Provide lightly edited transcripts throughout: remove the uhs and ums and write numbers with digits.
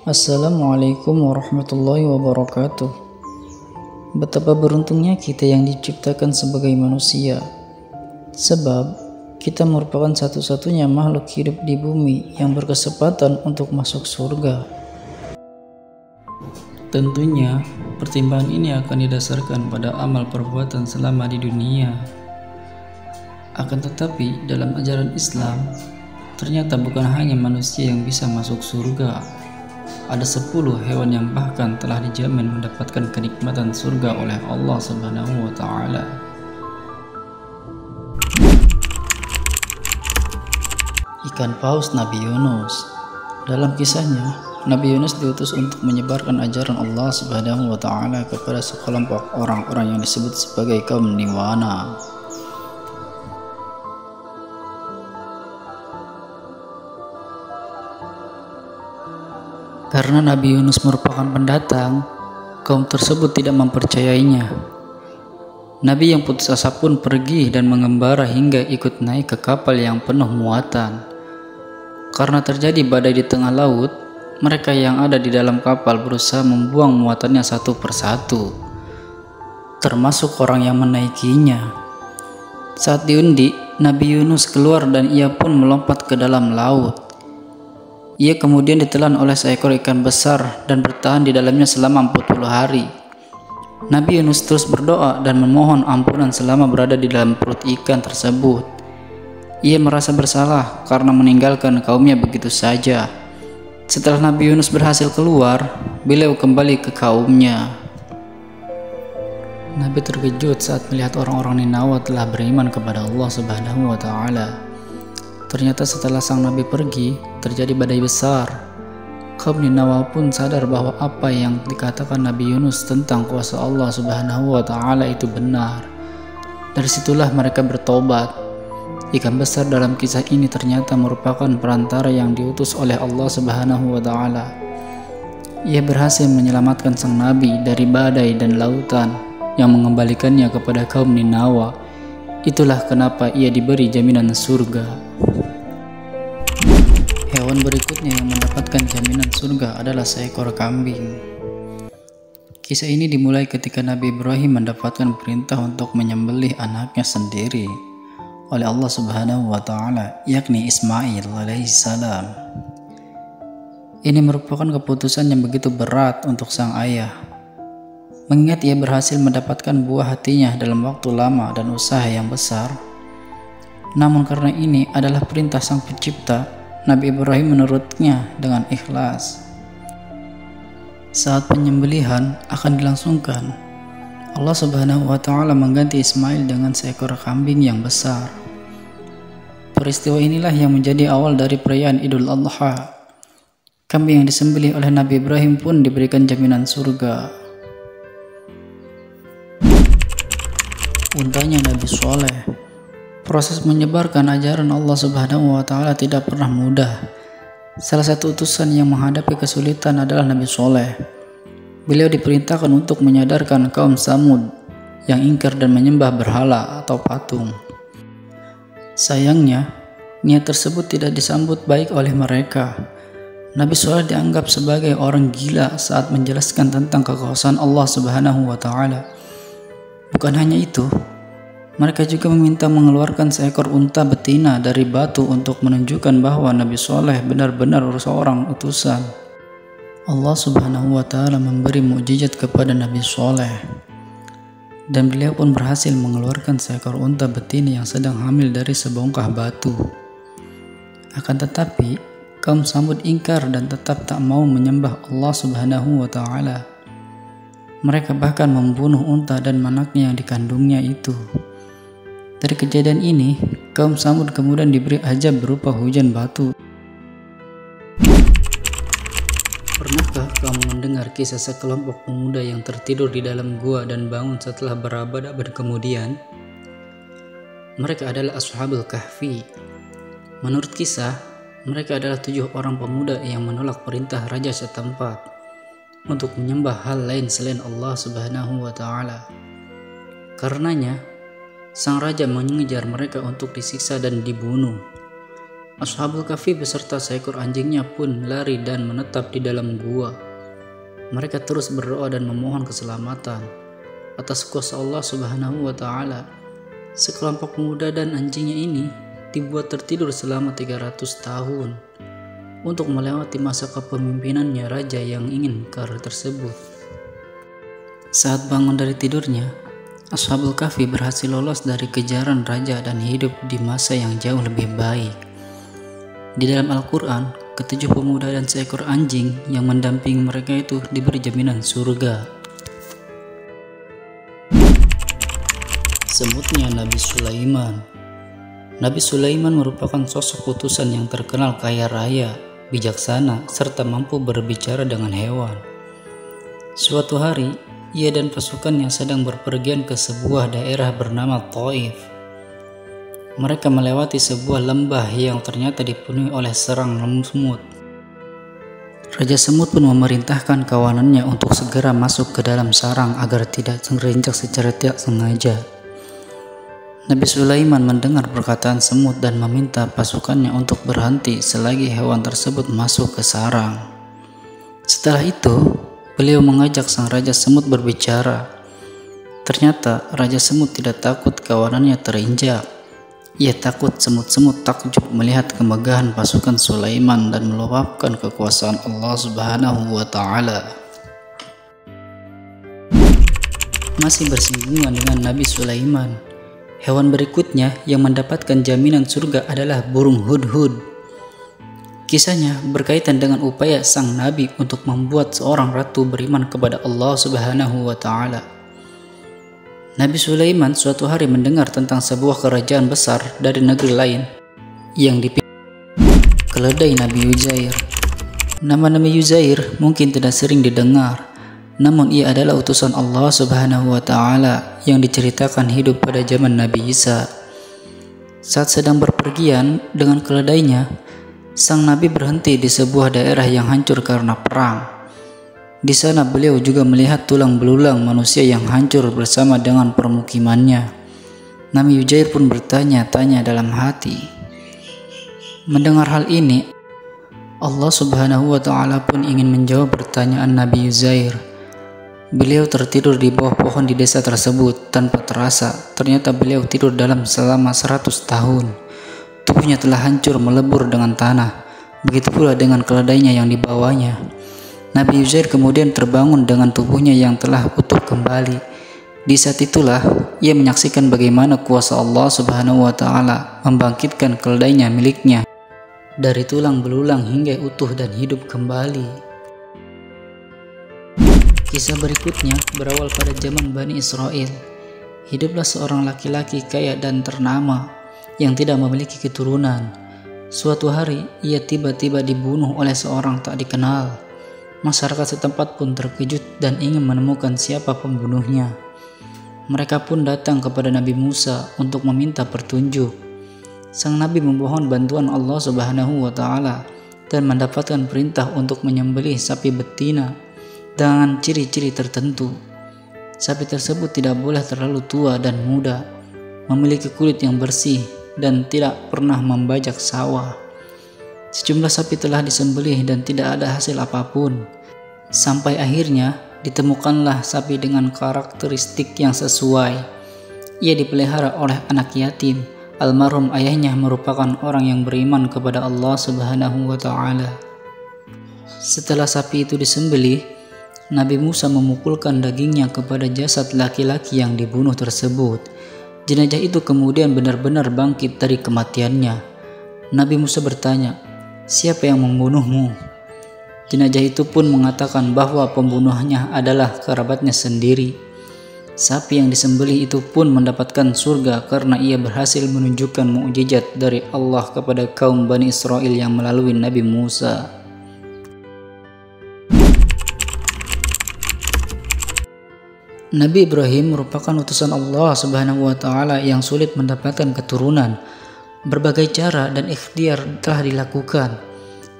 Assalamualaikum warahmatullahi wabarakatuh. Betapa beruntungnya kita yang diciptakan sebagai manusia, sebab kita merupakan satu-satunya makhluk hidup di bumi yang berkesempatan untuk masuk surga. Tentunya, pertimbangan ini akan didasarkan pada amal perbuatan selama di dunia. Akan tetapi, dalam ajaran Islam, ternyata bukan hanya manusia yang bisa masuk surga. Ada 10 hewan yang bahkan telah dijamin mendapatkan kenikmatan surga oleh Allah Subhanahu wa Ta'ala. Ikan paus Nabi Yunus. Dalam kisahnya, Nabi Yunus diutus untuk menyebarkan ajaran Allah Subhanahu wa Ta'ala kepada sekelompok orang-orang yang disebut sebagai kaum Niwana. Karena Nabi Yunus merupakan pendatang, kaum tersebut tidak mempercayainya. Nabi yang putus asa pun pergi dan mengembara hingga ikut naik ke kapal yang penuh muatan. Karena terjadi badai di tengah laut, mereka yang ada di dalam kapal berusaha membuang muatannya satu persatu, termasuk orang yang menaikinya. Saat diundi, Nabi Yunus keluar dan ia pun melompat ke dalam laut. Ia kemudian ditelan oleh seekor ikan besar dan bertahan di dalamnya selama 40 hari. Nabi Yunus terus berdoa dan memohon ampunan selama berada di dalam perut ikan tersebut. Ia merasa bersalah karena meninggalkan kaumnya begitu saja. Setelah Nabi Yunus berhasil keluar, beliau kembali ke kaumnya. Nabi terkejut saat melihat orang-orang Ninawa telah beriman kepada Allah Subhanahu wa Ta'ala. Ternyata setelah sang Nabi pergi, terjadi badai besar. Kaum Ninawa pun sadar bahwa apa yang dikatakan Nabi Yunus tentang kuasa Allah Subhanahu wa Ta'ala itu benar. Dari situlah mereka bertobat. Ikan besar dalam kisah ini ternyata merupakan perantara yang diutus oleh Allah Subhanahu wa Ta'ala. Ia berhasil menyelamatkan sang Nabi dari badai dan lautan yang mengembalikannya kepada kaum Ninawa. Itulah kenapa ia diberi jaminan surga. Hewan berikutnya yang mendapatkan jaminan surga adalah seekor kambing. Kisah ini dimulai ketika Nabi Ibrahim mendapatkan perintah untuk menyembelih anaknya sendiri oleh Allah Subhanahu wa Ta'ala, yakni Ismail alaihissalam. Ini merupakan keputusan yang begitu berat untuk sang ayah, mengingat ia berhasil mendapatkan buah hatinya dalam waktu lama dan usaha yang besar. Namun karena ini adalah perintah sang pencipta, Nabi Ibrahim menurutnya dengan ikhlas. Saat penyembelihan akan dilangsungkan, Allah Subhanahu wa Ta'ala mengganti Ismail dengan seekor kambing yang besar. Peristiwa inilah yang menjadi awal dari perayaan Idul Adha. Kambing yang disembelih oleh Nabi Ibrahim pun diberikan jaminan surga. Untanya Nabi Soleh. Proses menyebarkan ajaran Allah Subhanahu wa Ta'ala tidak pernah mudah. Salah satu utusan yang menghadapi kesulitan adalah Nabi Soleh. Beliau diperintahkan untuk menyadarkan kaum Samud yang ingkar dan menyembah berhala atau patung. Sayangnya, niat tersebut tidak disambut baik oleh mereka. Nabi Soleh dianggap sebagai orang gila saat menjelaskan tentang kekuasaan Allah Subhanahu wa Ta'ala. Bukan hanya itu, mereka juga meminta mengeluarkan seekor unta betina dari batu untuk menunjukkan bahwa Nabi Soleh benar-benar seorang utusan. Allah Subhanahu wa Ta'ala memberi mukjizat kepada Nabi Soleh, dan beliau pun berhasil mengeluarkan seekor unta betina yang sedang hamil dari sebongkah batu. Akan tetapi, kaum Samud ingkar dan tetap tak mau menyembah Allah Subhanahu wa Ta'ala. Mereka bahkan membunuh unta dan anaknya yang dikandungnya itu. Dari kejadian ini, kaum Samud kemudian diberi azab berupa hujan batu. Pernahkah kamu mendengar kisah sekelompok pemuda yang tertidur di dalam gua dan bangun setelah berabad-abad kemudian? Mereka adalah Ashabul Kahfi. Menurut kisah, mereka adalah 7 orang pemuda yang menolak perintah raja setempat untuk menyembah hal lain selain Allah Subhanahu wa Ta'ala. Karenanya, sang raja mengejar mereka untuk disiksa dan dibunuh. Ashabul Kahfi beserta seekor anjingnya pun lari dan menetap di dalam gua. Mereka terus berdoa dan memohon keselamatan atas kuasa Allah Subhanahu wa Ta'ala. Sekelompok pemuda dan anjingnya ini dibuat tertidur selama 300 tahun untuk melewati masa kepemimpinannya raja yang ingin kar tersebut. Saat bangun dari tidurnya, Ashabul Kahfi berhasil lolos dari kejaran raja dan hidup di masa yang jauh lebih baik. Di dalam Al-Quran, ketujuh pemuda dan seekor anjing yang mendampingi mereka itu diberi jaminan surga. Semutnya Nabi Sulaiman. Nabi Sulaiman merupakan sosok utusan yang terkenal kaya raya, bijaksana, serta mampu berbicara dengan hewan. Suatu hari, ia dan pasukannya sedang berpergian ke sebuah daerah bernama Thaif. Mereka melewati sebuah lembah yang ternyata dipenuhi oleh serang semut. Raja Semut pun memerintahkan kawanannya untuk segera masuk ke dalam sarang agar tidak terinjak secara tidak sengaja. Nabi Sulaiman mendengar perkataan semut dan meminta pasukannya untuk berhenti selagi hewan tersebut masuk ke sarang. Setelah itu, beliau mengajak sang Raja Semut berbicara. Ternyata Raja Semut tidak takut kawanannya terinjak. Ia takut semut-semut takjub melihat kemegahan pasukan Sulaiman dan meluapkan kekuasaan Allah Subhanahu wa Ta'ala. Masih bersinggungan dengan Nabi Sulaiman, hewan berikutnya yang mendapatkan jaminan surga adalah burung hudhud. Kisahnya berkaitan dengan upaya sang Nabi untuk membuat seorang ratu beriman kepada Allah Subhanahu wa Ta'ala. Nabi Sulaiman suatu hari mendengar tentang sebuah kerajaan besar dari negeri lain yang dipimpin keledai Nabi Uzair. Nama Nabi Uzair mungkin tidak sering didengar, namun ia adalah utusan Allah Subhanahu wa Ta'ala yang diceritakan hidup pada zaman Nabi Isa. Saat sedang berpergian dengan keledainya, sang Nabi berhenti di sebuah daerah yang hancur karena perang. Di sana beliau juga melihat tulang belulang manusia yang hancur bersama dengan permukimannya. Nabi Uzair pun bertanya-tanya dalam hati. Mendengar hal ini, Allah Subhanahu wa Ta'ala pun ingin menjawab pertanyaan Nabi Uzair. Beliau tertidur di bawah pohon di desa tersebut tanpa terasa. Ternyata beliau tidur dalam selama 100 tahun. Tubuhnya telah hancur melebur dengan tanah. Begitu pula dengan keledainya yang dibawanya. Nabi Uzair kemudian terbangun dengan tubuhnya yang telah utuh kembali. Di saat itulah ia menyaksikan bagaimana kuasa Allah Subhanahu wa Ta'ala membangkitkan keledainya miliknya dari tulang belulang hingga utuh dan hidup kembali. Kisah berikutnya berawal pada zaman Bani Israel. Hiduplah seorang laki-laki kaya dan ternama yang tidak memiliki keturunan. Suatu hari ia tiba-tiba dibunuh oleh seorang tak dikenal. Masyarakat setempat pun terkejut dan ingin menemukan siapa pembunuhnya. Mereka pun datang kepada Nabi Musa untuk meminta petunjuk. Sang Nabi memohon bantuan Allah Subhanahu wa Ta'ala dan mendapatkan perintah untuk menyembelih sapi betina dengan ciri-ciri tertentu. Sapi tersebut tidak boleh terlalu tua dan muda, memiliki kulit yang bersih dan tidak pernah membajak sawah. Sejumlah sapi telah disembelih dan tidak ada hasil apapun. Sampai akhirnya ditemukanlah sapi dengan karakteristik yang sesuai. Ia dipelihara oleh anak yatim. Almarhum ayahnya merupakan orang yang beriman kepada Allah Subhanahu wa Ta'ala. Setelah sapi itu disembelih, Nabi Musa memukulkan dagingnya kepada jasad laki-laki yang dibunuh tersebut. Jenazah itu kemudian benar-benar bangkit dari kematiannya. Nabi Musa bertanya, "Siapa yang membunuhmu?" Jenazah itu pun mengatakan bahwa pembunuhnya adalah kerabatnya sendiri. Sapi yang disembelih itu pun mendapatkan surga karena ia berhasil menunjukkan mukjizat dari Allah kepada kaum Bani Israel yang melalui Nabi Musa. Nabi Ibrahim merupakan utusan Allah Subhanahu wa Ta'ala yang sulit mendapatkan keturunan. Berbagai cara dan ikhtiar telah dilakukan.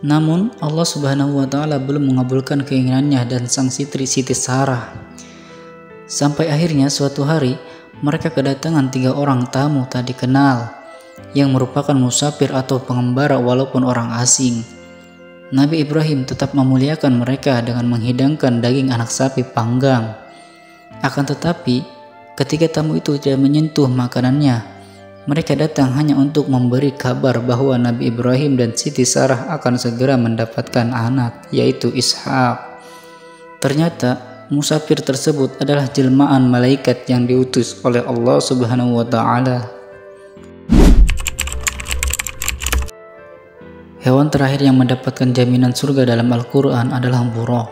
Namun Allah Subhanahu wa Ta'ala belum mengabulkan keinginannya dan sang istri Siti Sarah. Sampai akhirnya suatu hari mereka kedatangan 3 orang tamu tak dikenal. yang merupakan musafir atau pengembara walaupun orang asing. Nabi Ibrahim tetap memuliakan mereka dengan menghidangkan daging anak sapi panggang. Akan tetapi, ketika tamu itu tidak menyentuh makanannya, mereka datang hanya untuk memberi kabar bahwa Nabi Ibrahim dan Siti Sarah akan segera mendapatkan anak, yaitu Ishak. Ternyata musafir tersebut adalah jelmaan malaikat yang diutus oleh Allah Subhanahu wa Ta'ala. Hewan terakhir yang mendapatkan jaminan surga dalam Al-Quran adalah buraq.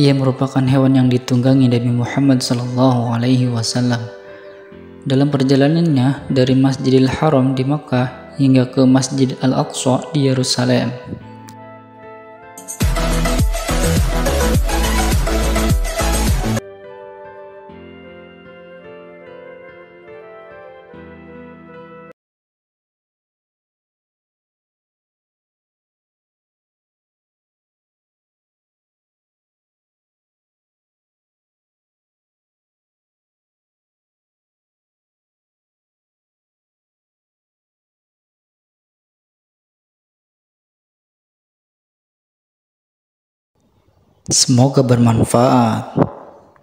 Ia merupakan hewan yang ditunggangi Nabi Muhammad SAW dalam perjalanannya dari Masjidil Haram di Makkah hingga ke Masjid Al-Aqsa di Yerusalem. Semoga bermanfaat.